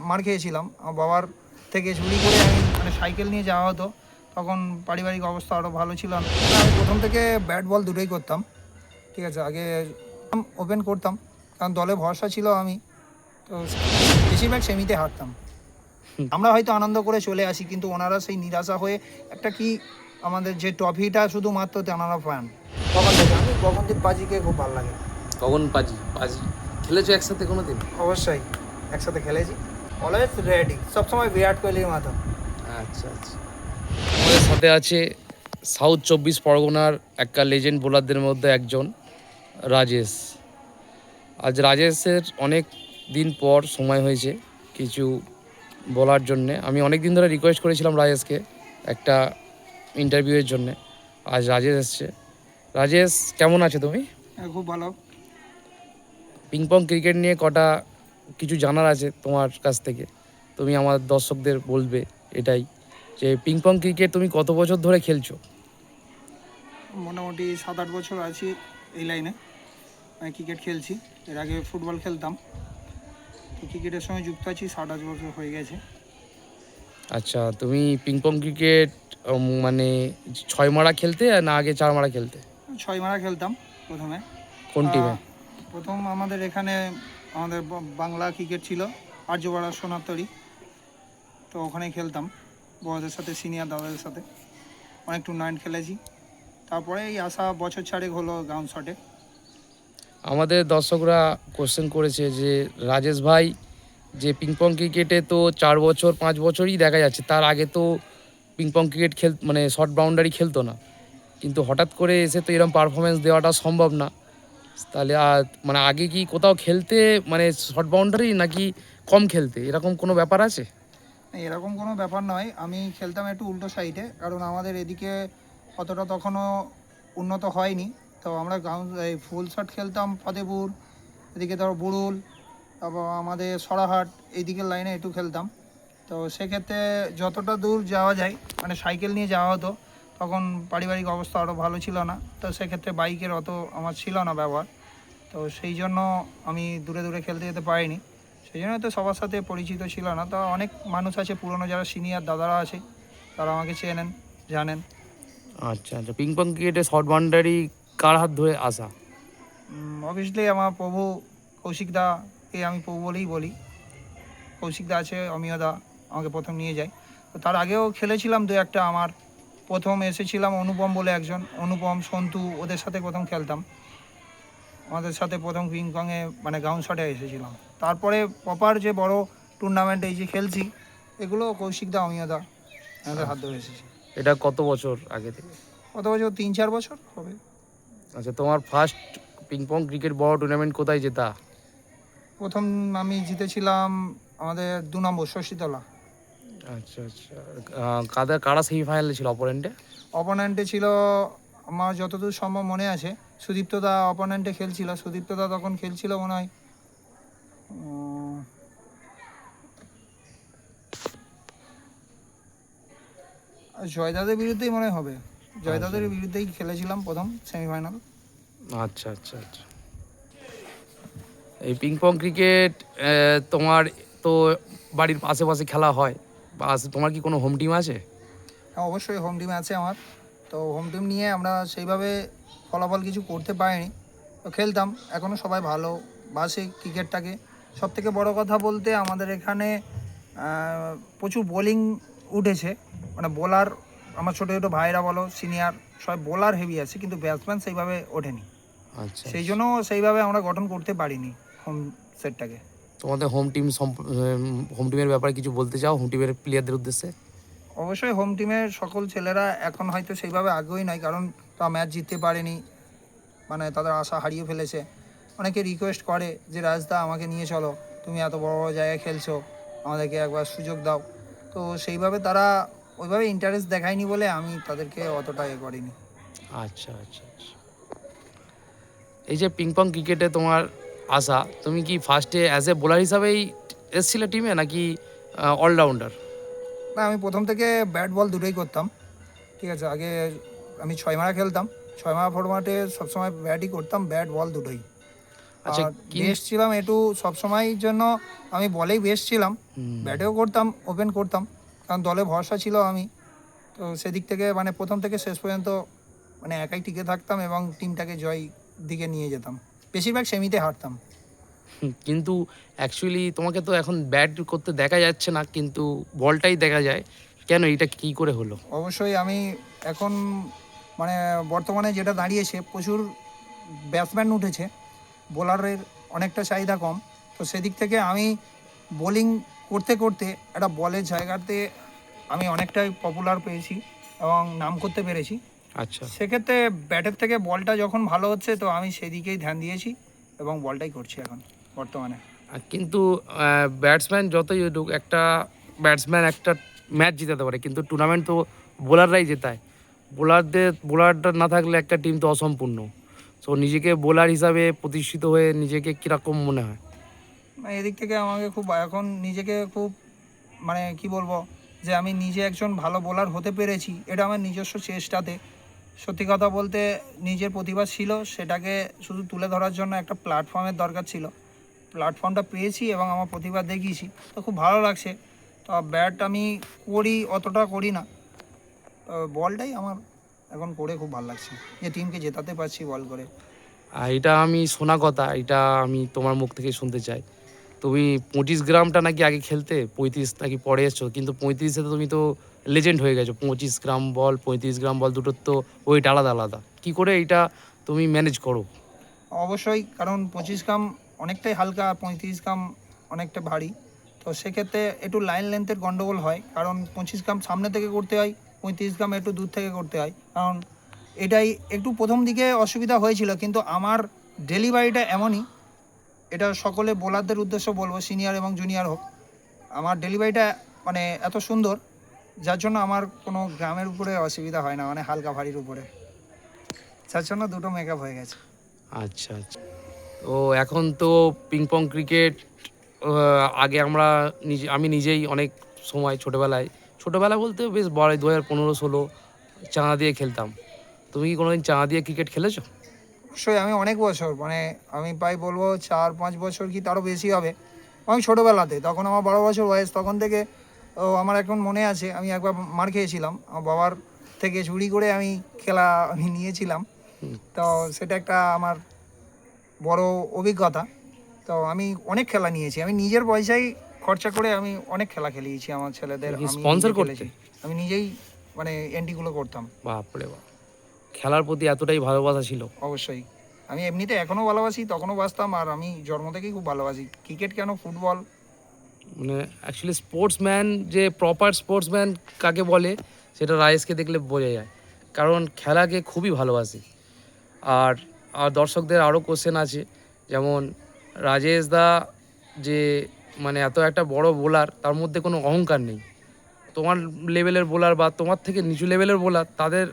মার খেয়েছিলাম। আমার বাবার থেকে চুরি করে আমি মানে সাইকেল নিয়ে যাওয়া হতো, তখন পারিবারিক অবস্থা আরও ভালো ছিল না। আমি প্রথম থেকে ব্যাট বল দুটোই করতাম, ঠিক আছে। আগে ওপেন করতাম, কারণ দলে ভরসা ছিল আমি, তো বেশিরভাগ সেমিতে হারতাম। আমরা হয়তো আনন্দ করে চলে আসি, কিন্তু ওনারা সেই নিরাশা হয়ে একটা কি আমাদের যে ট্রফিটা শুধুমাত্র ওনারা পান। তখন থেকে আমি গগনদীপ পাজিকে খুব ভালো লাগে। কখন পাজি পাজি খেলেছো একসাথে কোনো দিন? অবশ্যই একসাথে খেলেছি, অলওয়েজ রেডি, সবসময় বিরাট কোহলির মতো। আচ্ছা আচ্ছা। আমাদের সাথে আছে সাউথ 24 পরগনার একটা লেজেন্ড বোলারদের মধ্যে একজন, রাজেশ। আজ রাজেশের অনেক দিন পর সময় হয়েছে কিছু বলার জন্যে। আমি অনেক দিন ধরে রিকোয়েস্ট করেছিলাম রাজেশকে একটা ইন্টারভিউয়ের জন্যে। আজ রাজেশ এসছে। রাজেশ, কেমন আছে তুমি? খুব ভালো। পিংপং ক্রিকেট নিয়ে কটা কিছু জানার আছে তোমার কাছ থেকে, তুমি আমার দর্শকদের বলবে এটাই, যে পিংপং ক্রিকেট তুমি কত বছর ধরে খেলছো? মোটামুটি 7-8 বছর আছি এই লাইনে, আমি ক্রিকেট খেলছি। এর আগে ফুটবল খেলতাম, তো ক্রিকেটের সঙ্গে যুক্ত আছি 7-8 বছর হয়ে গেছে। আচ্ছা, তুমি পিংপং ক্রিকেট মানে 6 মারা খেলতে না আগে 4 মারা খেলতে? 6 মারা খেলতাম প্রথমে। কোন টিমে? প্রথম আমাদের এখানে আমাদের বাংলা ক্রিকেট ছিল, আর্যপাড়া সোনাতরি, তো ওখানেই খেলতাম বড়দের সাথে, সিনিয়র দাদাদের সাথে। অনেক টুর্নামেন্ট খেলেছি, তারপরে এই আসা বছর 4 হলো গ্রাউন্ড শটে। আমাদের দর্শকরা কোশ্চেন করেছে যে রাজেশ ভাই, যে পিংপং ক্রিকেটে তো 4 বছর 5 বছরই দেখা যাচ্ছে, তার আগে তো পিংপং ক্রিকেট মানে শর্ট বাউন্ডারি খেলতো না, কিন্তু হঠাৎ করে এসে তো এরকম পারফরমেন্স দেওয়াটা সম্ভব না। তাহলে মানে আগে কি কোথাও খেলতে মানে শর্ট বাউন্ডারি নাকি কম খেলতে, এরকম কোনো ব্যাপার আছে? এরকম কোনো ব্যাপার নয়, আমি খেলতাম একটু উল্টো সাইডে, কারণ আমাদের এদিকে অতটা তখনও উন্নত হয়নি। তো আমরা গ্রাউন্ড এই ফুল শট খেলতাম ফতেপুর, এদিকে ধরো বুড়ুল, তারপর আমাদের সরাহাট, এই দিকের লাইনে একটু খেলতাম। তো সেক্ষেত্রে যতটা দূর যাওয়া যায় মানে সাইকেল নিয়ে যাওয়া হতো, তখন পারিবারিক অবস্থা আরও ভালো ছিল না, তো সেক্ষেত্রে বাইকের অত আমার ছিল না ব্যবহার, তো সেই জন্য আমি দূরে দূরে খেলতে যেতে পারিনি। সেই জন্য তো সবার সাথে পরিচিত ছিল না। তো অনেক মানুষ আছে পুরনো, যারা সিনিয়র দাদারা আছে, তারা আমাকে চেনেন, জানেন। আচ্ছা আচ্ছা, পিংপং ক্রিকেটে শর্ট বাউন্ডারি কার হাত ধরে আসা? অবভিয়াসলি আমার প্রভু কৌশিকদাকে আমি প্রভু বলেই বলি। কৌশিকদা আছে, অমিয়দা আমাকে প্রথম নিয়ে যায়। তো তার আগেও খেলেছিলাম দু একটা। আমার প্রথম এসেছিলাম অনুপম বলে একজন, অনুপম, সন্তু, ওদের সাথে প্রথম খেলতাম। আমাদের সাথে প্রথম পিংপংয়ে মানে গ্রাউন্ড শটে এসেছিলাম। তারপরে প্রপার যে বড় টুর্নামেন্ট এই যে খেলছি, এগুলো কৌশিকদা, অমিয়দা আমাদের হাত ধরে এসেছে। এটা কত বছর আগে থেকে? কত বছর, 3-4 বছর হবে। আচ্ছা, তোমার ফার্স্ট পিংপং ক্রিকেট বড় টুর্নামেন্ট কোথায় জেতা? প্রথম আমি জিতেছিলাম আমাদের 2 নম্বর শশীতলা। আচ্ছা আচ্ছা, কারা সেমিফাইনালে ছিল অপোনেন্টে? অপোনেন্টে ছিল, আমার যতদূর সম্ভব মনে আছে, সুদীপ্তদা অপোনেন্টে খেলছিল। সুদীপ্তদা তখন খেলছিল মনে হয় জয়দাদের বিরুদ্ধেই মনে হবে, জয়দাদের বিরুদ্ধেই খেলেছিলাম প্রথম সেমিফাইনাল। আচ্ছা আচ্ছা আচ্ছা। এই পিংপং ক্রিকেট তোমার তো বাড়ির আশেপাশে খেলা হয়, বা তোমার কি কোনো হোম টিম আছে? হ্যাঁ, অবশ্যই হোম টিম আছে আমার। তো হোম টিম নিয়ে আমরা সেইভাবে ফলাফল কিছু করতে পারিনি, তো খেলতাম। এখনও সবাই ভালোবাসে ক্রিকেটটাকে। সবথেকে বড় কথা বলতে আমাদের এখানে প্রচুর বোলিং উঠেছে, মানে বোলার, আমার ছোটো ছোটো ভাইরা বলো, সিনিয়র সবাই বোলার হেভি আছে, কিন্তু ব্যাটসম্যান সেইভাবে ওঠেনি। আচ্ছা, সেই জন্য সেইভাবে আমরা গঠন করতে পারিনি হোম সেটটাকে। তোমাদের হোম টিমের ব্যাপারে কিছু বলতে চাও, হোম টিমের প্লেয়ারদের উদ্দেশ্যে? অবশ্যই হোম টিমের সকল ছেলেরা এখন হয়তো সেইভাবে আগ্রহী নয়, কারণ তারা ম্যাচ জিততে পারেনি, মানে তাদের আশা হারিয়ে ফেলেছে। অনেকে রিকোয়েস্ট করে যে রাজদা আমাকে নিয়ে চলো, তুমি এত বড় বড় জায়গায় খেলছো, আমাদেরকে একবার সুযোগ দাও। তো সেইভাবে তারা ওইভাবে ইন্টারেস্ট দেখায়নি বলে আমি তাদেরকে অতটা করিনি। আচ্ছা আচ্ছা আচ্ছা। এই যে পিংপং ক্রিকেটে তোমার আসা, তুমি কি ফার্স্টে অ্যাজ এ বোলার হিসাবেই এসছিলে টিমে নাকি অলরাউন্ডার? না, আমি প্রথম থেকে ব্যাট বল দুটোই করতাম, ঠিক আছে। আগে আমি 6 মারা খেলতাম, 6 মারা ফরম্যাটে সবসময় ব্যাটই করতাম, ব্যাট বল দুটোই। আচ্ছা আর বেস্ট ছিলাম একটু সবসময়ের জন্য, আমি বলেই বেস্ট ছিলাম, ব্যাটেও করতাম, ওপেন করতাম, কারণ দলে ভরসা ছিল আমি। তো সেদিক থেকে মানে প্রথম থেকে শেষ পর্যন্ত মানে একাই টিকে থাকতাম এবং টিমটাকে জয় দিকে নিয়ে যেতাম, বেশিরভাগ সেমিতে হারতাম। কিন্তু অ্যাকচুয়ালি তোমাকে তো এখন ব্যাট করতে দেখা যাচ্ছে না, কিন্তু বলটাই দেখা যায়, কেন এটা কি করে হলো? অবশ্যই আমি এখন মানে বর্তমানে যেটা দাঁড়িয়েছে, প্রচুর ব্যাটসম্যান উঠেছে, বোলারের অনেকটা চাহিদা কম। তো সেদিক থেকে আমি বোলিং করতে করতে একটা বলের জায়গাতে আমি অনেকটাই পপুলার পেয়েছি এবং নাম করতে পেরেছি। আচ্ছা, সেক্ষেত্রে ব্যাটের থেকে বলটা যখন ভালো হচ্ছে, তো আমি সেদিকেই ধ্যান দিয়েছি এবং বলটাই করছি এখন বর্তমানে। কিন্তু ব্যাটসম্যান যতই উঠুক, একটা ব্যাটসম্যান একটা ম্যাচ জেতাতে পারে, কিন্তু টুর্নামেন্ট তো বোলাররাই জেতায়। বোলারটা না থাকলে একটা টিম তো অসম্পূর্ণ। সো নিজেকে বোলার হিসাবে প্রতিষ্ঠিত হয়ে নিজেকে কীরকম মনে হয়? এদিক থেকে আমাকে খুব এখন নিজেকে খুব মানে কি বলবো, যে আমি নিজে একজন ভালো বোলার হতে পেরেছি, এটা আমার নিজস্ব চেষ্টাতে। সত্যি কথা বলতে নিজের প্রতিভা ছিল, সেটাকে শুধু তুলে ধরার জন্য একটা প্ল্যাটফর্মের দরকার ছিল। প্ল্যাটফর্মটা পেয়েছি এবং আমার প্রতিভা দেখিয়েছি, তো খুব ভালো লাগছে। তো ব্যাট আমি করি, অতটা করি না, তো বলটাই আমার এখন করে খুব ভালো লাগছে, যে টিমকে জেতাতে পারছি বল করে। আর এটা আমি শোনা কথা, এটা আমি তোমার মুখ থেকে শুনতে চাই। তুমি 25 গ্রামটা নাকি আগে খেলতে, 35 নাকি পরে এসছো, কিন্তু 35-এ তো তুমি তো লেজেন্ড হয়ে গেছো। 25 গ্রাম বল, 35 গ্রাম বল, দুটোর তো ওয়েট আলাদা আলাদা। কি করে এটা তুমি ম্যানেজ করো? অবশ্যই, কারণ 25 গ্রাম অনেকটাই হালকা, 35 গ্রাম অনেকটা ভারী। তো সেক্ষেত্রে একটু লাইন লেন্থের গন্ডগোল হয়, কারণ 25 গ্রাম সামনে থেকে করতে হয়, 35 গ্রাম একটু দূর থেকে করতে হয়। কারণ এটাই একটু প্রথম দিকে অসুবিধা হয়েছিল, কিন্তু আমার ডেলিভারিটা এমনই, এটা সকলে বোলারদের উদ্দেশ্য বলবো, সিনিয়র এবং জুনিয়র হোক, আমার ডেলিভারিটা মানে এত সুন্দর, যার জন্য আমার কোনো গ্রামের উপরে অসুবিধা হয় না, মানে হালকা ভারীর উপরে, যার জন্য দুটো মেকআপ হয়ে গেছে। আচ্ছা আচ্ছা। তো এখন তো পিং পং ক্রিকেট, আগে আমি নিজেই অনেক সময় ছোটোবেলা বলতে বেশ বড়, 2015-16 চাঁদা দিয়ে খেলতাম। তুমি কি কোনোদিন চাঁদা দিয়ে ক্রিকেট খেলেছো? অবশ্যই, আমি অনেক বছর মানে আমি প্রায় বলবো 4-5 বছর কি তারও বেশি হবে, আমি ছোটোবেলাতে, তখন আমার 12 বছর বয়স, তখন থেকে। ও আমার এখন মনে আছে, আমি একবার মার খেয়েছিলাম আমার বাবার থেকে, চুরি করে আমি খেলা আমি নিয়েছিলাম। হুম। তো সেটা একটা আমার বড় অভিজ্ঞতা। তো আমি অনেক খেলা নিয়েছি, আমি নিজের পয়সায় খরচা করে আমি অনেক খেলা খেলিয়েছি আমার ছেলেদের, তুমি কি আমি স্পন্সর নিজে করতে? খেলেছি, আমি নিজেই মানে এন্ট্রিগুলো করতাম। বাপরে বাপ, খেলার প্রতি এতটাই ভালোবাসা ছিল। অবশ্যই, আমি এমনিতে এখনও ভালোবাসি, তখনও বাসতাম, আর আমি জন্ম থেকেই খুব ভালোবাসি ক্রিকেট, কেন ফুটবল। মানে অ্যাকচুয়ালি স্পোর্টসম্যান, যে প্রপার স্পোর্টসম্যান কাকে বলে সেটা রাজেশকে দেখলে বোঝা যায়, কারণ খেলাকে খুবই ভালোবাসি। আর আর দর্শকদের আরও কোশ্চেন আছে, যেমন রাজেশ দা যে মানে এত একটা বড় বোলার, তার মধ্যে কোনো অহংকার নেই। তোমার লেভেলের বোলার বা তোমার থেকে নিচু লেভেলের বোলার, তাদের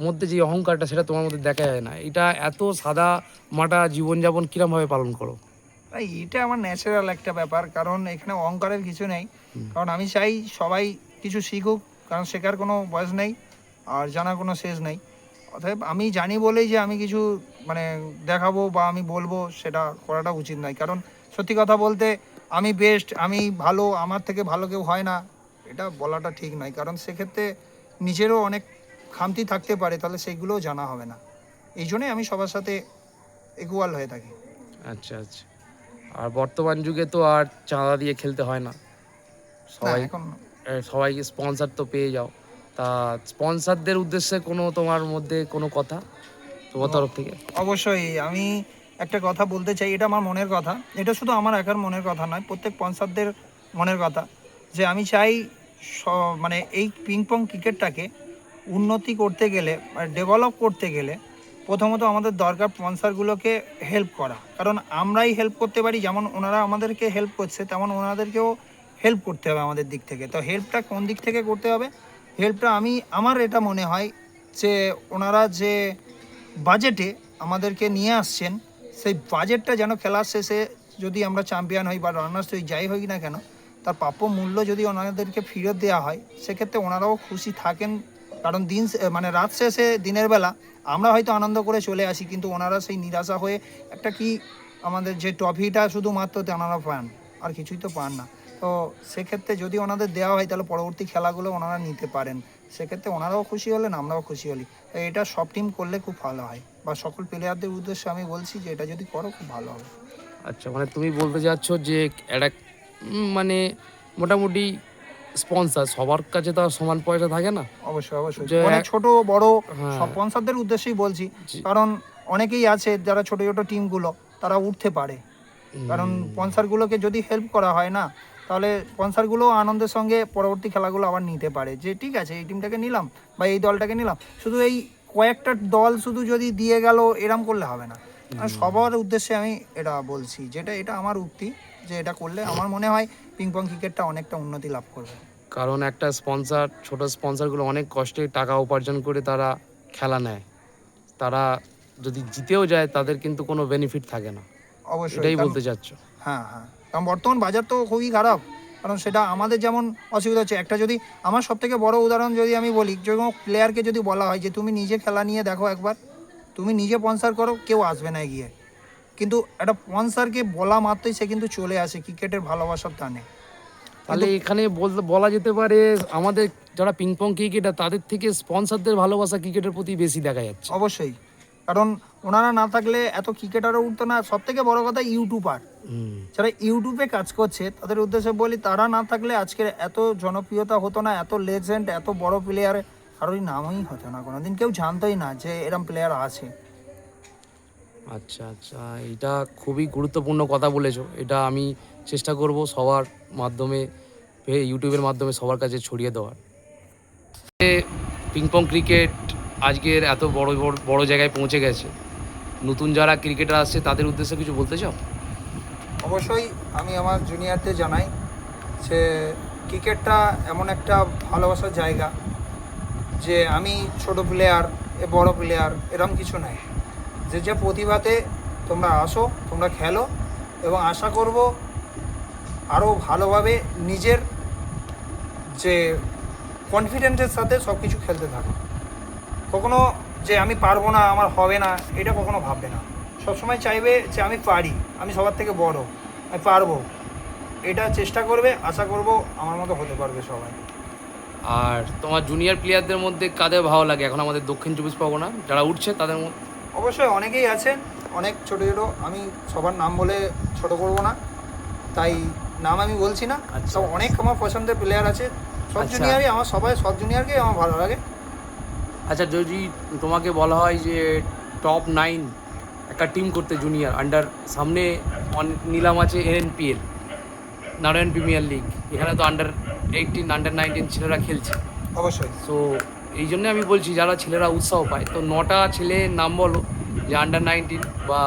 মধ্যে যে অহংকারটা, সেটা তোমার মধ্যে দেখা যায় না। এটা এত সাদা মাটা জীবনযাপন কীরমভাবে পালন করো? এটা আমার ন্যাচারাল একটা ব্যাপার, কারণ এখানে অহংকারের কিছু নেই। হুম। কারণ আমি চাই সবাই কিছু শিখুক, কারণ শেখার কোনো বয়স নেই আর জানার কোনো শেষ নেই। অতএব আমি জানি বলেই যে আমি কিছু মানে দেখাবো বা আমি বলবো, সেটা করাটা উচিত নয়। কারণ সত্যি কথা বলতে আমি বেস্ট, আমি ভালো, আমার থেকে ভালো কেউ হয় না, এটা বলাটা ঠিক নয়। কারণ সেক্ষেত্রে নিজেরও অনেক খামতি থাকতে পারে, তাহলে সেইগুলোও জানা হবে না। এই জন্যই আমি সবার সাথে ইকুয়াল হয়ে থাকি। আচ্ছা আচ্ছা। আর বর্তমান যুগে তো আর চাঁদা দিয়ে খেলতে হয় না, না সবাই এখন সবাই স্পন্সর তো পেয়ে যাও। তা স্পন্সরদের উদ্দেশ্যে কোনো তোমার মধ্যে কোনো কথা তোমার তরফ থেকে? অবশ্যই আমি একটা কথা বলতে চাই, এটা আমার মনের কথা, এটা শুধু আমার একার মনের কথা নয়, প্রত্যেক স্পন্সরদের মনের কথা, যে আমি চাই মানে এই পিং পং ক্রিকেটটাকে উন্নতি করতে গেলে, ডেভেলপ করতে গেলে, প্রথমত আমাদের দরকার স্পন্সরগুলোকে হেল্প করা। কারণ আমরাই হেল্প করতে পারি, যেমন ওনারা আমাদেরকে হেল্প করছে, তেমন ওনাদেরকেও হেল্প করতে হবে আমাদের দিক থেকে। তো হেল্পটা কোন দিক থেকে করতে হবে? হেল্পটা আমার এটা মনে হয় যে ওনারা যে বাজেটে আমাদেরকে নিয়ে আসছেন, সেই বাজেটটা যেন খেলার শেষে যদি আমরা চ্যাম্পিয়ন হই বা রানার্স হই, যাই হই না কেন, তার প্রাপ্য মূল্য যদি ওনাদেরকে ফেরত দেওয়া হয়, সেক্ষেত্রে ওনারাও খুশি থাকেন। কারণ মানে রাত শেষে দিনের বেলা আমরা হয়তো আনন্দ করে চলে আসি, কিন্তু ওনারা সেই নিরাশা হয়ে একটা কি আমাদের যে ট্রফিটা শুধুমাত্র তেনারা পান, আর কিছুই তো পান না। তো সেক্ষেত্রে যদি ওনাদের দেওয়া হয় তাহলে পরবর্তী খেলাগুলো ওনারা নিতে পারেন, সেক্ষেত্রে ওনারাও খুশি হলেন, আমরাও খুশি হলি। তো এটা সব টিম করলে খুব ভালো হয়, বা সকল প্লেয়ারদের উদ্দেশ্যে আমি বলছি যে এটা যদি করো খুব ভালো হবে। আচ্ছা, মানে তুমি বলতে চাচ্ছ যে একটা মানে মোটামুটি স্পন্সর সবার কাছে তো আর সমান পয়সা থাকে না। অবশ্যই অবশ্যই, যে অনেক ছোট বড় হ্যাঁ, সব স্পন্সরদের উদ্দেশ্যেই বলছি, জি, কারণ অনেকেই আছে যারা ছোট ছোট টিমগুলো তারা উঠতে পারে, কারণ স্পন্সরগুলোকে যদি হেল্প করা হয় না, তাহলে স্পন্সরগুলো আনন্দের সঙ্গে পরবর্তী খেলাগুলো আবার নিতে পারে, যে ঠিক আছে এই টিমটাকে নিলাম বা এই দলটাকে নিলাম। শুধু এই কয়েকটা দল শুধু যদি দিয়ে গেল এরম করলে হবে না। আর সবার উদ্দেশ্যে আমি এটা বলছি, যেটা এটা আমার উক্তি, যে এটা করলে আমার মনে হয় পিং পং ক্রিকেটটা অনেকটা উন্নতি লাভ করবে। কারণ একটা স্পন্সর, ছোট স্পন্সরগুলো অনেক কষ্টে টাকা উপার্জন করে তারা খেলা নেয়। তারা যদি জিতেও যায় তাদের কিন্তু কোনো বেনিফিট থাকে না, অবশ্যই, এটাই কারণ বলতে চাচ্ছ। হ্যাঁ হ্যাঁ, কারণ বর্তমান বাজার তো খুবই খারাপ। কারণ সেটা আমাদের যেমন অসুবিধা হচ্ছে, একটা যদি আমার সব থেকে বড় উদাহরণ যদি আমি বলি, যে কোনো প্লেয়ারকে যদি বলা হয় যে তুমি নিজে খেলা নিয়ে দেখো একবার, তুমি নিজে স্পন্সার করো, কেউ আসবে না এগিয়ে। কিন্তু একটা স্পন্সারকে বলা মাত্রই সে কিন্তু চলে আসে ক্রিকেটের ভালোবাসার টানে। তাহলে এখানে বলা যেতে পারে আমাদের যারা পিং পং ক্রিকেটার তাদের থেকে স্পন্সরদের ভালোবাসা ক্রিকেটের প্রতি বেশি দেখা যাচ্ছে। অবশ্যই, কারণ ওনারা না থাকলে এত ক্রিকেটারও উঠতো না। সব থেকে বড় কথা ইউটিউবার, হুম, যারা ইউটিউবে কাজ করছে তাদের উদ্দেশ্যে বলি, তারা না থাকলে আজকের এত জনপ্রিয়তা হতো না, এত লেজেন্ড, এত বড় প্লেয়ার কারোই নামই হতো না, কোনোদিন কেউ জানতোই না যে এরম প্লেয়ার আছে। আচ্ছা আচ্ছা, এটা খুবই গুরুত্বপূর্ণ কথা বলেছো। এটা আমি চেষ্টা করব সবার মাধ্যমে, ইউটিউবের মাধ্যমে সবার কাছে ছড়িয়ে দেওয়ার। পিং পং ক্রিকেট আজকের এত বড় বড় বড় জায়গায় পৌঁছে গেছে, নতুন যারা ক্রিকেটার আসছে তাদের উদ্দেশ্যে কিছু বলতে চাও? অবশ্যই আমি আমার জুনিয়রদের জানাই যে ক্রিকেটটা এমন একটা ভালোবাসার জায়গা, যে আমি ছোট প্লেয়ার এ বড় প্লেয়ার এরম কিছু নাই। যে যে প্রতিভাতে তোমরা আসো, তোমরা খেলো, এবং আশা করব আরও ভালোভাবে নিজের যে কনফিডেন্সের সাথে সব কিছু খেলতে থাকো। কখনো যে আমি পারবো না, আমার হবে না, এটা কখনো ভাববে না। সবসময় চাইবে যে আমি পারি, আমি সবার থেকে বড়, আমি পারবো। এটা চেষ্টা করবে, আশা করব আমার মতো হতে পারবে সবাই। আর তোমার জুনিয়র প্লেয়ারদের মধ্যে কাদের ভালো লাগে এখন আমাদের দক্ষিণ চব্বিশ পরগনা যারা উঠছে তাদের মধ্যে? অবশ্যই অনেকেই আছেন, অনেক ছোটো ছোটো, আমি সবার নাম বলে ছোট করব না, তাই নাম আমি বলছি না। আচ্ছা। সব অনেক আমার পছন্দের প্লেয়ার আছে, সব আচ্ছা। জুনিয়রই আমার, সব জুনিয়রকেই আমার ভালো লাগে। আচ্ছা, যদি তোমাকে বলা হয় যে টপ 9 একটা টিম করতে জুনিয়র আন্ডার, সামনে নিলাম আছে NNPL, নারায়ণ প্রিমিয়ার লিগ, এখানে তো আন্ডার 18 আন্ডার 19 ছেলেরা খেলছে। অবশ্যই, সো এই জন্য আমি বলছি যারা ছেলেরা উৎসাহ পায়, তো 9টা ছেলের নাম বলো যে আন্ডার 19 বা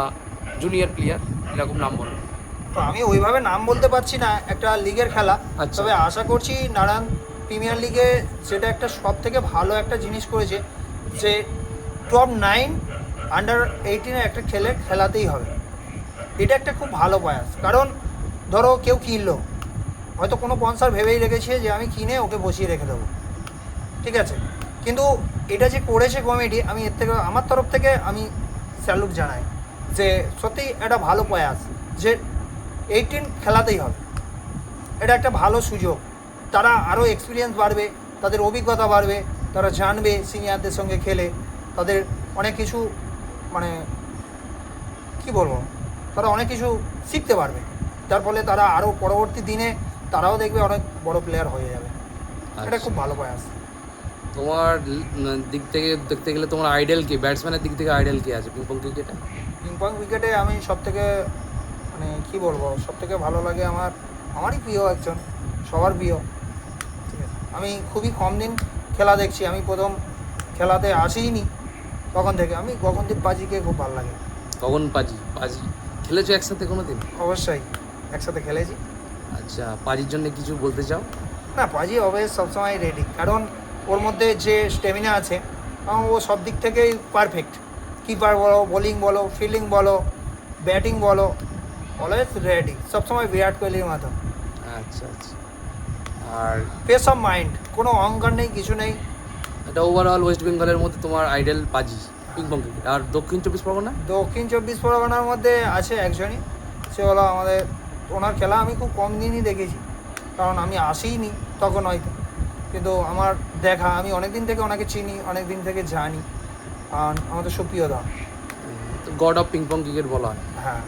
জুনিয়র প্লেয়ার, এরকম নাম বলো। তো আমি ওইভাবে নাম বলতে পারছি না, একটা লিগের খেলা। আচ্ছা। তবে আশা করছি নারায়ণ প্রিমিয়ার লিগে সেটা একটা সব থেকে ভালো একটা জিনিস করেছে, যে টপ 9 আন্ডার 18 একটা খেলাতেই হবে। এটা একটা খুব ভালো প্রয়াস, কারণ ধরো কেউ কিনলো, হয়তো কোনো স্পন্সর ভেবেই রেখেছে যে আমি কিনে ওকে বসিয়ে রেখে দেবো, ঠিক আছে, কিন্তু এটা যে করেছে কমিটি, আমি এর থেকে আমার তরফ থেকে আমি স্যালুট জানাই, যে সত্যি একটা ভালো প্রয়াস, যে 18 খেলাতেই হবে। এটা একটা ভালো সুযোগ, তারা আরও এক্সপিরিয়েন্স বাড়বে, তাদের অভিজ্ঞতা বাড়বে, তারা জানবে সিনিয়রদের সঙ্গে খেলে তাদের অনেক কিছু, মানে কি বলবো, তারা অনেক কিছু শিখতে পারবে, যার ফলে তারা আরও পরবর্তী দিনে তারাও দেখবে অনেক বড় প্লেয়ার হয়ে যাবে। এটা খুব ভালো প্রয়াস। তোমার দিক থেকে দেখতে গেলে তোমার আইডল কে, ব্যাটসম্যানের দিক থেকে আইডল কে আছে পিং পং ক্রিকেটে? পিং পং ক্রিকেটে আমি সব থেকে, মানে কী বলবো, সব থেকে ভালো লাগে আমারই প্রিয় একজন, সবার প্রিয়, ঠিক আছে। আমি খুবই কম দিন খেলা দেখছি, আমি প্রথম খেলাতে আসিনি তখন থেকে আমি গগনদীপ পাজিকে খুব ভালো লাগে। গগন পাজি, পাজি খেলেছো একসাথে কোনো দিন? অবশ্যই একসাথে খেলেছি। আচ্ছা, পাজির জন্য কিছু বলতে চাও? না, পাজি অলওয়েজ সবসময় রেডি, কারণ ওর মধ্যে যে স্টেমিনা আছে, ও সব দিক থেকেই পারফেক্ট। কিপার বলো, বোলিং বলো, ফিল্ডিং বলো, ব্যাটিং বলো, অলওয়েজ রেডি, সবসময় বিরাট কোহলির মতো। আচ্ছা আচ্ছা। আর পেস অফ মাইন্ড, কোনো অহংকার নেই, কিছু নেই। এটা ওভারঅল ওয়েস্ট বেঙ্গলের মধ্যে তোমার আইডল পাজি। Ping pong cricket. আর দক্ষিণ চব্বিশ পরগনা? দক্ষিণ চব্বিশ পরগনার মধ্যে আছে একজনই, সে হলো আমাদের, ওনার খেলা আমি খুব কম দিনই দেখেছি, কারণ আমি আসিনি তখন হয়তো, কিন্তু আমার দেখা, আমি অনেক দিন থেকে ওনাকে চিনি, অনেক দিন থেকে জানি, আর আমাদের সুপ্রিয়দা। God of ping pong cricket বলা হয়। হ্যাঁ,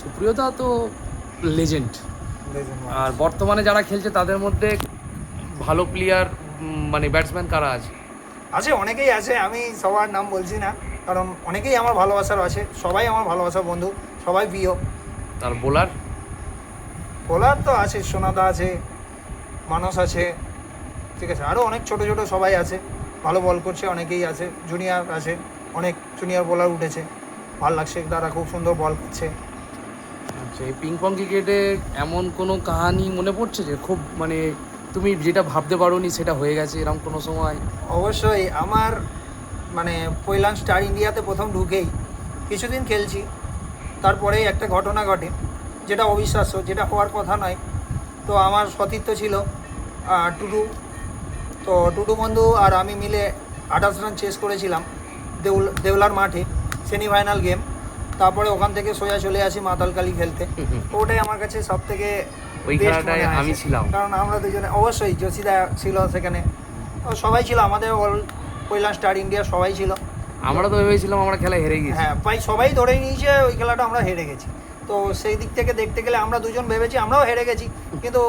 সুপ্রিয়দা তো লেজেন্ড। legend মানুষ। আর বর্তমানে যারা খেলছে তাদের মধ্যে ভালো প্লেয়ার মানে ব্যাটসম্যান কারা আছে? আছে, অনেকেই আছে, আমি সবার নাম বলছি না, কারণ অনেকেই আমার ভালোবাসার আছে, সবাই আমার ভালোবাসার বন্ধু, সবাই প্রিয়। তার বোলার? বোলার তো আছে, সোনাদা আছে, মানস আছে, ঠিক আছে, আরও অনেক ছোটো ছোটো সবাই আছে, ভালো বল করছে, অনেকেই আছে, জুনিয়র আছে, অনেক জুনিয়র বোলার উঠেছে, ভালো লাগছে, তারা খুব সুন্দর বল করছে। আচ্ছা, এই পিং পং ক্রিকেটে এমন কোনো কাহানি মনে পড়ছে যে খুব মানে তুমি যেটা ভাবতে পারোনি সেটা হয়ে গেছে এরকম কোনো সময়? অবশ্যই, আমার মানে পৈলান স্টার ইন্ডিয়াতে প্রথম ঢুকেই কিছুদিন খেলছি, তারপরেই একটা ঘটনা ঘটে, যেটা অবিশ্বাস্য, যেটা হওয়ার কথা নয়। তো আমার সতীর্থ ছিল টুডু, তো টুডু বন্ধু আর আমি মিলে 28 রান চেস করেছিলাম দেউলার মাঠে, সেমিফাইনাল গেম। তারপরে ওখান থেকে সোজা চলে আসি মাতালকালি খেলতে। ওটাই আমার কাছে সব থেকে ওই খেলাটায় আমি ছিলাম। কারণ আমরা দুজনে, অবশ্যই যোশিদা ছিল সেখানে, ও সবাই ছিল, আমাদের অল পৈলান স্টার ইন্ডিয়া সবাই ছিল। আমরা তো ভেবেছিলাম আমরা খেলা হেরে গেছি। হ্যাঁ, প্রায় সবাই ধরেই নিয়েছে ওই খেলাটা আমরা হেরে গেছি। তো সেই দিক থেকে দেখতে গেলে আমরা দুজন ভেবেছি আমরাও হেরে গেছি, কিন্তু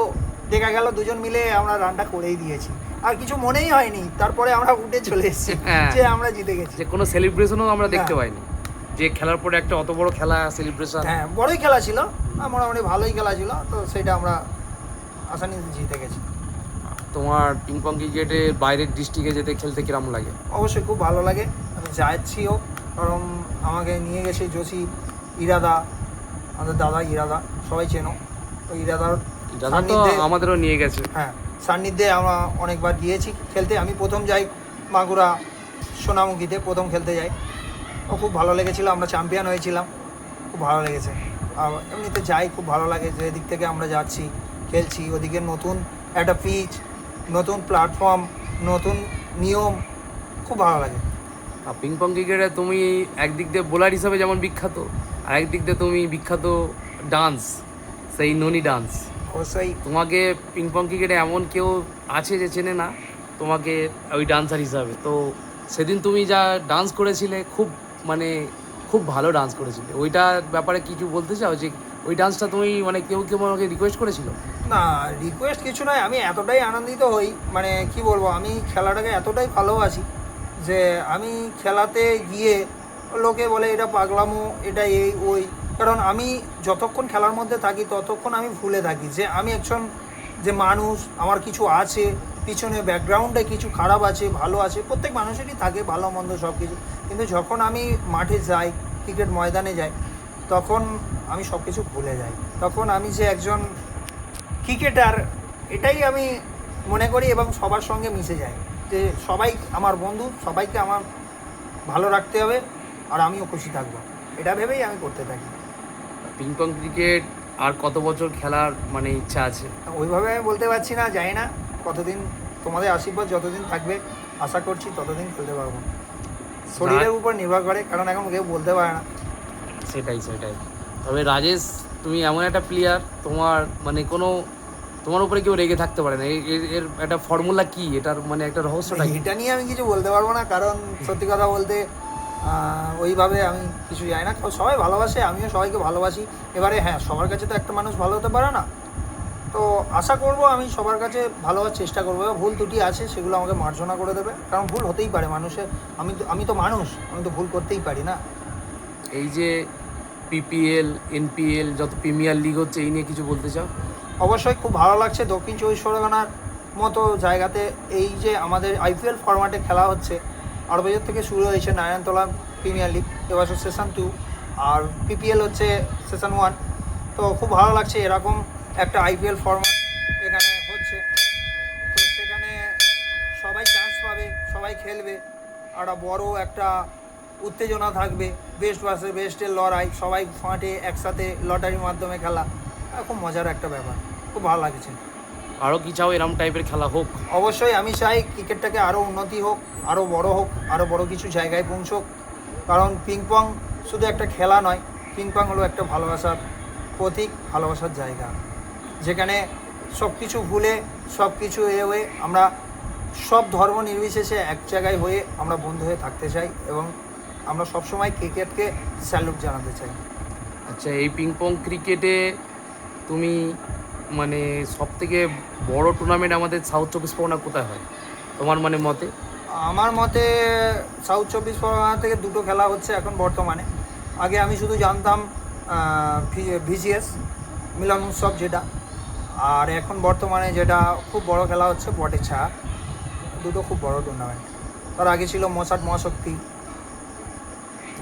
দেখা গেল দুজন মিলে আমরা রানটা করেই দিয়েছি, আর কিছু মনেই হয়নি। তারপরে আমরা উঠে চলে এসেছি হ্যাঁ। যে আমরা জিতে গেছি। যে কোনো সেলিব্রেশনও আমরা দেখতে হ্যাঁ। পাইনি, যে খেলার পরে একটা অত বড় খেলা সেলিব্রেশন। হ্যাঁ, বড়ই খেলা ছিল, মোটামুটি ভালোই খেলা ছিল, তো সেটা আমরা আসানি জিতে গেছি। তোমার পিং পং ক্রিকেটে বাইরের ডিস্ট্রিক্টে যেতে খেলতে কিরম লাগে? অবশ্যই খুব ভালো লাগে, আমি যাচ্ছিও, কারণ আমাকে নিয়ে গেছে যোশী, ইরাদা, আমাদের দাদা ইরাদা, সবাই চেনো, তো ইরাদার দাদা তো সান্নিধ্যে- আমাদেরও নিয়ে গেছে। হ্যাঁ, সান্নিধ্যে আমরা অনেকবার গিয়েছি খেলতে। আমি প্রথম যাই মাগুরা সোনামুখীতে, প্রথম খেলতে যাই, ও খুব ভালো লেগেছিলো, আমরা চ্যাম্পিয়ন হয়েছিলাম, খুব ভালো লেগেছে। আর এমনিতে যাই, খুব ভালো লাগে যে এদিক থেকে আমরা যাচ্ছি খেলছি, ওদিকে নতুন একটা পিচ, নতুন প্ল্যাটফর্ম, নতুন নিয়ম, খুব ভালো লাগে। আর পিং পং ক্রিকেটে তুমি একদিক দিয়ে বোলার হিসাবে যেমন বিখ্যাত, আর একদিক দিয়ে তুমি বিখ্যাত ডান্স, সেই ননি ডান্স। অবশ্যই তোমাকে পিং পং ক্রিকেটে এমন কেউ আছে যে চেনে না তোমাকে ওই ডান্সার হিসাবে। তো সেদিন তুমি যা ডান্স করেছিলে খুব মানে খুব ভালো ডান্স করেছিলে, ওইটার ব্যাপারে কিছু বলতে চাও যে ওই ডান্সটা তুমি মানে কেউ কেউ আমাকে রিকোয়েস্ট করেছিল? না, রিকোয়েস্ট কিছু নয়, আমি এতটাই আনন্দিত হই, মানে কি বলবো, আমি খেলাটাকে এতটাই ভালোবাসি যে আমি খেলাতে গিয়ে লোকে বলে এটা পাগলামো, এটা এই ওই, কারণ আমি যতক্ষণ খেলার মধ্যে থাকি ততক্ষণ আমি ভুলে থাকি যে আমি একজন যে মানুষ, আমার কিছু আছে পিছনে, ব্যাকগ্রাউন্ডে কিছু খারাপ আছে, ভালো আছে, প্রত্যেক মানুষেরই থাকে ভালো মন্দ সব কিছু, কিন্তু যখন আমি মাঠে যাই, ক্রিকেট ময়দানে যাই, তখন আমি সব কিছু ভুলে যাই, তখন আমি যে একজন ক্রিকেটার এটাই আমি মনে করি, এবং সবার সঙ্গে মিশে যায়, যে সবাই আমার বন্ধু, সবাইকে আমার ভালো রাখতে হবে, আর আমিও খুশি থাকবো, এটা ভেবেই আমি করতে থাকি। পিং পং ক্রিকেট আর কত বছর খেলার মানে ইচ্ছা আছে? ওইভাবে আমি বলতে পারছি না, জানি না কতদিন, তোমাদের আশীর্বাদ যতদিন থাকবে আশা করছি ততদিন খেলতে পারবো। শরীরের উপর নির্ভর করে, কারণ এখন কেউ বলতে পারে না। সেটাই সেটাই। তবে রাজেশ, তুমি এমন একটা প্লেয়ার, তোমার মানে কোনো তোমার উপরে কেউ রেগে থাকতে পারে না। এর একটা ফর্মুলা কি, এটার মানে একটা রহস্যটা কি? এটা নিয়ে আমি কিছু বলতে পারবো না, কারণ সত্যি কথা বলতে ওইভাবে আমি কিছু জানি না, সবাই ভালোবাসে, আমিও সবাইকে ভালোবাসি। এবারে হ্যাঁ, সবার কাছে তো একটা মানুষ ভালো হতে পারে না, তো আশা করব আমি সবার কাছে ভালো হওয়ার চেষ্টা করবো, এবার ভুল ত্রুটি আছে সেগুলো আমাকে মার্জনা করে দেবে, কারণ ভুল হতেই পারে মানুষের, আমি তো মানুষ, আমি তো ভুল করতেই পারি না। এই যে পিপিএল, এনপিএল, যত প্রিমিয়ার লিগ হচ্ছে, এই নিয়ে কিছু বলতে চাও? অবশ্যই খুব ভালো লাগছে দক্ষিণ চব্বিশ পরগনার মতো জায়গাতে এই যে আমাদের আইপিএল ফরম্যাটে খেলা হচ্ছে, 8 বছর থেকে শুরু হয়েছে নারায়ণতলা প্রিমিয়ার লিগ, এবছর সেশন 2, আর পিপিএল হচ্ছে সেশন 1। তো খুব ভালো লাগছে এরকম একটা আইপিএল ফরম্যাট এখানে হচ্ছে, তো সেখানে সবাই চান্স পাবে, সবাই খেলবে, আর বড় একটা উত্তেজনা থাকবে, বেস্ট ভার্সেস বেস্টের লড়াই, সবাই মাঠে একসাথে লটারির মাধ্যমে খেলা, খুব মজার একটা ব্যাপার, খুব ভালো লাগছে। আরও কি চাও এরম টাইপের খেলা হোক? অবশ্যই আমি চাই ক্রিকেটটাকে আরও উন্নতি হোক, আরও বড় হোক, আরও বড় কিছু জায়গায় পৌঁছোক। কারণ পিং পং শুধু একটা খেলা নয়, পিং পং হলো একটা ভালোবাসার প্রতীক, ভালোবাসার জায়গা, যেখানে সব কিছু ভুলে সব কিছু হয়ে আমরা সব ধর্ম নির্বিশেষে এক জায়গায় হয়ে আমরা বন্ধু হয়ে থাকতে চাই এবং আমরা সবসময় ক্রিকেটকে স্যালুট জানাতে চাই। আচ্ছা, এই পিং পং ক্রিকেটে তুমি মানে সব থেকে বড় টুর্নামেন্ট আমাদের সাউথ চব্বিশ পরগনা কোথায় হয় তোমার মানে মতে? আমার মতে সাউথ চব্বিশ পরগনা থেকে দুটো খেলা হচ্ছে এখন বর্তমানে। আগে আমি শুধু জানতাম ভিজিএস মিলন উৎসব যেটা, আর এখন বর্তমানে যেটা খুব বড় খেলা হচ্ছে বটের ছায়া। দুটো খুব বড় টুর্নামেন্ট। তার আগে ছিল মশাট মহাশক্তি।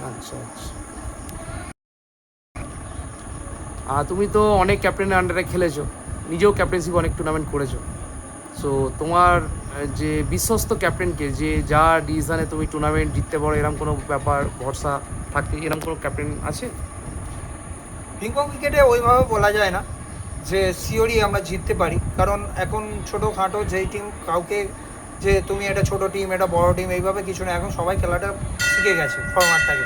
আচ্ছা আচ্ছা। আর তুমি তো অনেক ক্যাপ্টেনের আন্ডারে খেলেছো, নিজেও ক্যাপ্টেন্সিপ অনেক টুর্নামেন্ট করেছো। সো তোমার যে বিশ্বস্ত ক্যাপ্টেনকে, যে যা ডিসিশনে তুমি টুর্নামেন্ট জিততে পারো, এরকম কোনো ব্যাপার ভরসা থাকে, এরকম কোনো ক্যাপ্টেন আছে? পিং পং ক্রিকেটে ওইভাবে বলা যায় না যে সিওরই আমরা জিততে পারি, কারণ এখন ছোটোখাটো যেই টিম কাউকে যে তুমি একটা ছোটো টিম একটা বড় টিম এইভাবে কিছু না, এখন সবাই খেলাটা শিখে গেছে ফরম্যাটটাকে।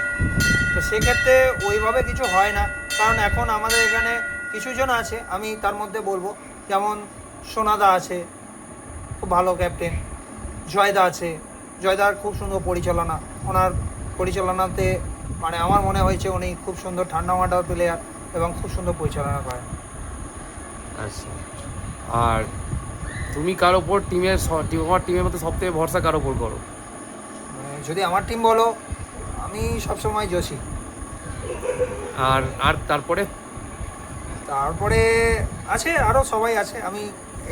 তো সেক্ষেত্রে ওইভাবে কিছু হয় না, কারণ এখন আমাদের এখানে কিছুজন আছে, আমি তার মধ্যে বলবো যেমন সোনাদা আছে, খুব ভালো ক্যাপ্টেন। জয়দা আছে, জয়দার খুব সুন্দর পরিচালনা, ওনার পরিচালনাতে মানে আমার মনে হয়েছে উনি খুব সুন্দর ঠান্ডা মাথার প্লেয়ার এবং খুব সুন্দর পরিচালনা করেন। আচ্ছা। আর তুমি কার ওপর তোমার টিমের মধ্যে সব থেকে ভরসা কার ওপর করো? যদি আমার টিম বলো, আমি সবসময় জোশী। আর আর তারপরে? তারপরে আছে আরও সবাই আছে, আমি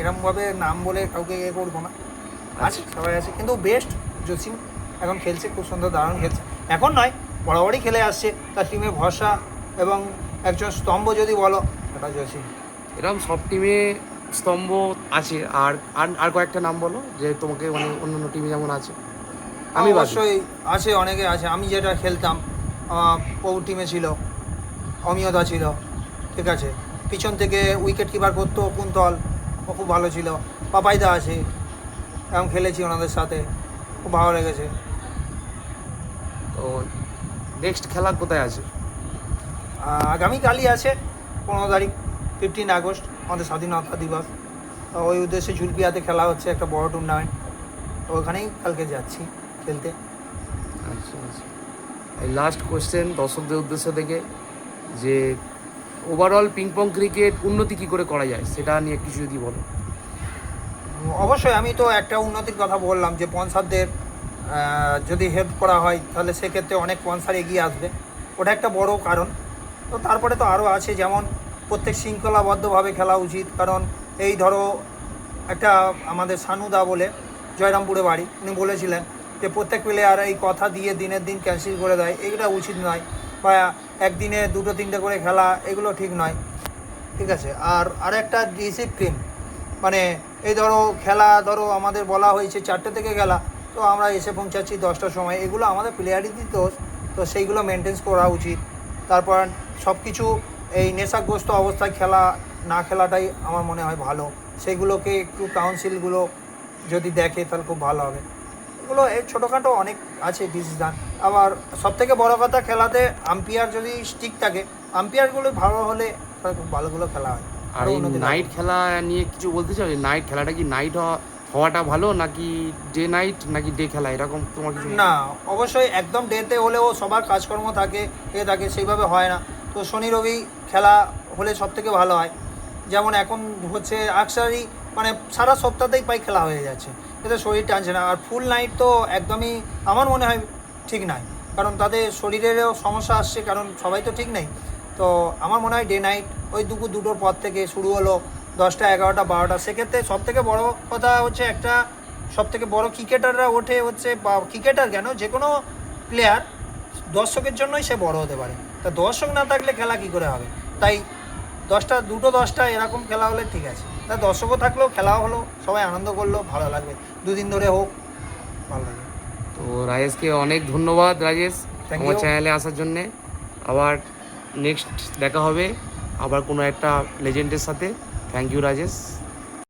এরমভাবে নাম বলে কাউকে ইয়ে করবো না, আছে সবাই আছে, কিন্তু বেস্ট জসিম। এখন খেলছে খুব সুন্দর, দারুণ খেলছে। এখন নয়, বরাবরই খেলে আসছে, তার টিমের ভরসা এবং একজন স্তম্ভ যদি বলো সেটা জসিম। এরকম সব টিমে স্তম্ভ আছে, আর আর আর কয়েকটা নাম বলো যে তোমাকে মানে অন্য অন্য টিমে যেমন আছে। আমি বাদে। অবশ্যই আছে, অনেকে আছে। আমি যেটা খেলতাম পৌর টিমে ছিল অমিয়দা ছিল, ঠিক আছে। পিছন থেকে উইকেট কিপার করতো কুন্তল, ও খুব ভালো ছিল। পাপাইদা আছে, এখন খেলেছি ওনাদের সাথে, খুব ভালো লেগেছে। তো নেক্সট খেলা কোথায় আছে? আগামীকালই আছে 15 তারিখ, 15 আগস্ট, আমাদের স্বাধীনতা দিবস। তো ওই উদ্দেশ্যে ঝুলপিয়াতে খেলা হচ্ছে একটা বড় টুর্নামেন্ট, তো ওখানেই কালকে যাচ্ছি খেলতে। আচ্ছা আচ্ছা। এই লাস্ট কোশ্চেন দর্শকদের উদ্দেশ্য থেকে, যে ওভারঅল পিং পং ক্রিকেট উন্নতি কী করে করা যায় সেটা নিয়ে কিছু যদি বলো। অবশ্যই আমি তো একটা উন্নতির কথা বললাম যে স্পন্সারদের যদি হেল্প করা হয় তাহলে সেক্ষেত্রে অনেক স্পন্সার এগিয়ে আসবে, ওটা একটা বড় কারণ। তো তারপরে তো আরও আছে, যেমন প্রত্যেক শৃঙ্খলাবদ্ধভাবে খেলা উচিত। কারণ এই ধরো একটা আমাদের সানুদা বলে জয়রামপুরে বাড়ি, উনি বলেছিলেন যে প্রত্যেক প্লেয়ার এই কথা দিয়ে দিনের দিন ক্যান্সেল করে দেয়, এগুলো উচিত নয়। বা একদিনে দুটো তিনটে করে খেলা, এগুলো ঠিক নয়, ঠিক আছে। আর একটা ডিসিপ্লিন, মানে এই ধরো খেলা, ধরো আমাদের বলা হয়েছে 4টে থেকে খেলা, তো আমরা এসে পৌঁছাচ্ছি 10টার সময়, এগুলো আমাদের প্লেয়ারই দোষ। তো সেইগুলো মেনটেন করা উচিত। তারপর সব কিছু এই নেশাগ্রস্ত অবস্থায় খেলা না খেলাটাই আমার মনে হয় ভালো। সেইগুলোকে একটু কাউন্সিলগুলো যদি দেখে তাহলে খুব ভালো হবে। এগুলো এই ছোটোখাটো অনেক আছে ডিসিশান। আবার সবথেকে বড় কথা, খেলাতে আম্পায়ার যদি স্ট্রিক থাকে, আম্পায়ারগুলো ভালো হলে তাহলে খুব ভালোগুলো খেলা হয়। আর এই নাইট খেলা নিয়ে কিছু বলতে চাও? নাইট খেলাটা কি নাইট হওয়াটা ভালো, নাকি ডে নাইট, নাকি ডে খেলা, এরকম তোমার কিছু? না, অবশ্যই একদম ডেতে হলেও সবার কাজকর্ম থাকে, থাকে, সেইভাবে হয় না। তো শনি রবি খেলা হলে সব থেকে ভালো হয়। যেমন এখন হচ্ছে আকসারি, মানে সারা সপ্তাহতেই প্রায় খেলা হয়ে যাচ্ছে, এতে শরীর টানছে না। আর ফুল নাইট তো একদমই আমার মনে হয় ঠিক নয়, কারণ তাদের শরীরেরও সমস্যা আসছে, কারণ সবাই তো ঠিক নেই। তো আমার মনে হয় ডে নাইট ওই দুটোর পর থেকে শুরু হলো, 10টা 11টা 12টা। সেক্ষেত্রে সবথেকে বড় কথা হচ্ছে একটা, সবথেকে বড় ক্রিকেটাররা ওঠে হচ্ছে, বা ক্রিকেটার কেন, যে কোনো প্লেয়ার দর্শকের জন্যই সে বড় হতে পারে। তা দর্শক না থাকলে খেলা কী করে হবে? তাই 10টা এরকম খেলা হলে ঠিক আছে। তা দর্শকও থাকলেও খেলাও হলো, সবাই আনন্দ করলো, ভালো লাগবে। দুদিন ধরে হোক, ভালো লাগবে। তো রাজেশকে অনেক ধন্যবাদ। রাজেশ, Thank আমার you. চ্যানেলে আসার জন্যে। আবার নেক্সট দেখা হবে আবার কোনো একটা লেজেন্ডের সাথে। Thank you Rajesh.